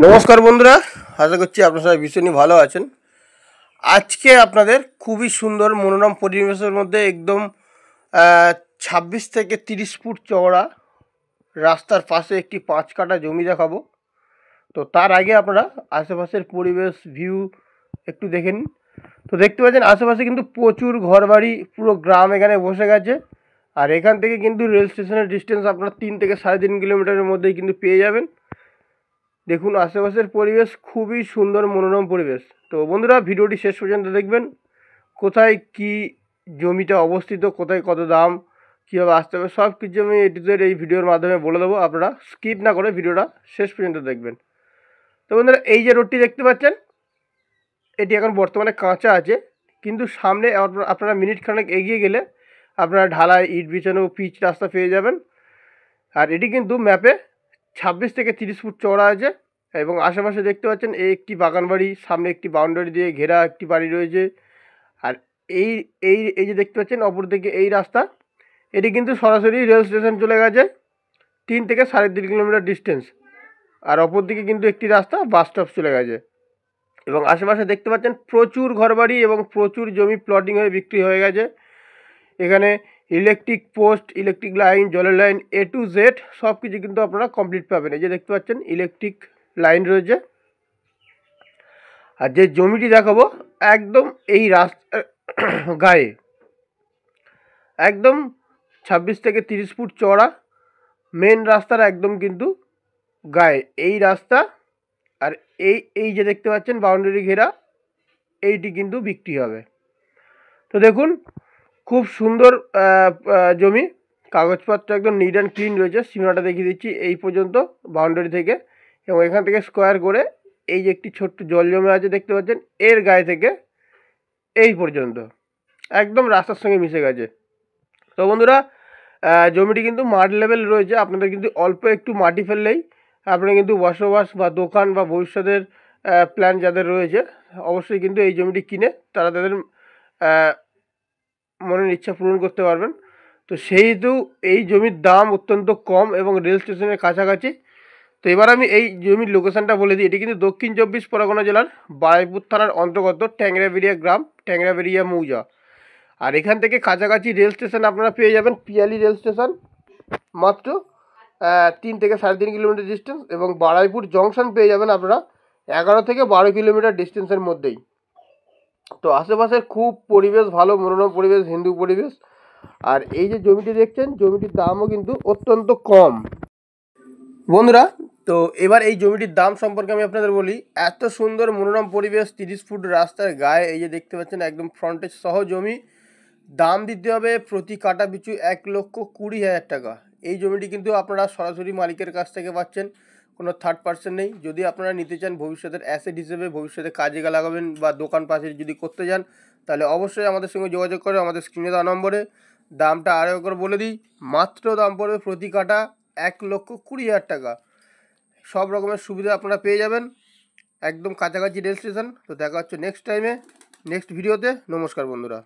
নমস্কার বন্ধুরা, আশা করছি আপনারা সবাই ভীষণই ভালো আছেন। আজকে আপনাদের খুবই সুন্দর মনোরম পরিবেশের মধ্যে একদম 26 থেকে 30 ফুট চওড়া রাস্তার পাশে একটি 5 কাঠা জমি দেখাবো। তো তার আগে আপনারা আশেপাশের পরিবেশ ভিউ একটু দেখে নিন। তো দেখতে পাচ্ছেন আশেপাশে কিন্তু প্রচুর ঘরবাড়ি, পুরো গ্রাম এখানে বসে গেছে। আর এখান থেকে কিন্তু রেল স্টেশনের ডিস্টেন্স আপনারা 3 থেকে 3.5 কিলোমিটারের মধ্যেই কিন্তু পেয়ে যাবেন। দেখুন আশেপাশের পরিবেশ খুবই সুন্দর মনোরম পরিবেশ। তো বন্ধুরা ভিডিওটি শেষ পর্যন্ত দেখবেন। কোথায় কি জমিটা অবস্থিত, কোথায় কত দাম, কীভাবে আসতে হবে, সব কিছু আমি এটিদের এই ভিডিওর মাধ্যমে বলে দেবো। আপনারা স্কিপ না করে ভিডিওটা শেষ পর্যন্ত দেখবেন। তো বন্ধুরা এই যে রোডটি দেখতে পাচ্ছেন, এটি এখন বর্তমানে কাঁচা আছে, কিন্তু সামনে আপনারা মিনিট খানেক এগিয়ে গেলে আপনারা ঢালাই ইট বিছানো পিচ রাস্তা পেয়ে যাবেন। আর এটি কিন্তু ম্যাপে 26 থেকে 30 ফুট চওড়া আছে। এবং আশেপাশে দেখতে পাচ্ছেন এই একটি বাগান বাড়ি, সামনে একটি বাউন্ডারি দিয়ে ঘেরা একটি বাড়ি রয়েছে। আর এই এই এই যে দেখতে পাচ্ছেন অপর দিকে এই রাস্তা, এটি কিন্তু সরাসরি রেল স্টেশন চলে গেছে 3 থেকে 3.5 কিলোমিটার ডিস্টেন্স। আর অপর দিকে কিন্তু একটি রাস্তা বাস স্টপ চলে গেছে। এবং আশেপাশে দেখতে পাচ্ছেন প্রচুর ঘরবাড়ি এবং প্রচুর জমি প্লটিং হয়ে বিক্রি হয়ে গেছে। এখানে ইলেকট্রিক পোস্ট, ইলেকট্রিক লাইন, জলের লাইন A to Z সব কিছু কিন্তু আপনারা কমপ্লিট পাবেন। এই যে দেখতে পাচ্ছেন ইলেকট্রিক লাইন রয়েছে। আর যে জমিটি দেখাবো একদম এই রাস্তার গায়ে, একদম 26 থেকে 30 ফুট চওড়া মেন রাস্তার একদম কিন্তু গায়ে এই রাস্তা। আর এই যে দেখতে পাচ্ছেন বাউন্ডারি ঘেরা, এইটি কিন্তু বিক্রি হবে। তো দেখুন খুব সুন্দর জমি, কাগজপত্র একদম নিট অ্যান্ড ক্লিন রয়েছে। সীমানাটা দেখিয়ে দিচ্ছি এই পর্যন্ত বাউন্ডারি থেকে, এবং এখান থেকে স্কোয়ার করে এই যে একটি ছোট্ট জল জমে আছে দেখতে পাচ্ছেন, এর গায়ে থেকে এই পর্যন্ত একদম রাস্তার সঙ্গে মিশে গেছে। তো বন্ধুরা জমিটি কিন্তু মাঠ লেভেল রয়েছে। আপনাদের কিন্তু অল্প একটু মাটি ফেললেই আপনারা কিন্তু বসবাস বা দোকান বা ভবিষ্যতের প্ল্যান যাদের রয়েছে অবশ্যই কিন্তু এই জমিটি কিনে তারা তাদের মনের ইচ্ছা পূরণ করতে পারবেন। তো সেহেতু এই জমির দাম অত্যন্ত কম এবং রেল স্টেশনের কাছাকাছি। তো এবার আমি এই জমির লোকেশানটা বলে দিই। এটি কিন্তু দক্ষিণ 24 পরগনা জেলার বারুইপুর থানার অন্তর্গত ট্যাংরাবেড়িয়া গ্রাম, ট্যাংরাবেড়িয়া মৌজা। আর এখান থেকে কাছাকাছি রেল স্টেশন আপনারা পেয়ে যাবেন পিয়ালি রেল স্টেশন, মাত্র 3 থেকে 3.5 কিলোমিটার ডিস্টেন্স। এবং বারুইপুর জংশন পেয়ে যাবেন আপনারা 11 থেকে 12 কিলোমিটার ডিস্টেন্সের মধ্যেই। তো আশেপাশের খুব পরিবেশ ভালো, মনোরম পরিবেশ, হিন্দু পরিবেশ। আর এই যে জমিটি দেখছেন, জমিটির দামও কিন্তু অত্যন্ত কম বন্ধুরা। তো এবার এই জমিটির দাম সম্পর্কে আমি আপনাদের বলি। এত সুন্দর মনোরম পরিবেশ, 30 ফুট রাস্তার গায়ে এই যে দেখতে পাচ্ছেন একদম ফ্রন্টেজ সহ জমি। দাম দিতে হবে প্রতি কাঠা পিছু 1,20,000 টাকা। এই জমিটি কিন্তু আপনারা সরাসরি মালিকের কাছ থেকে পাচ্ছেন, কোনো থার্ড পার্সন নেই। যদি আপনারা নিতে চান ভবিষ্যতের অ্যাসেট হিসেবে, ভবিষ্যতে কাজে লাগাবেন বা দোকান পাশে যদি করতে যান, তাহলে অবশ্যই আমাদের সঙ্গে যোগাযোগ করে আমাদের স্ক্রিনে দেওয়া নম্বরে। দামটা আরও একবার বলে দিই, মাত্র দাম পড়বে প্রতি কাঠা 1,20,000 টাকা। সব রকমের সুবিধা আপনারা পেয়ে যাবেন একদম কাছাকাছি রেল স্টেশন। তো দেখা হচ্ছে নেক্সট টাইমে, নেক্সট ভিডিওতে। নমস্কার বন্ধুরা।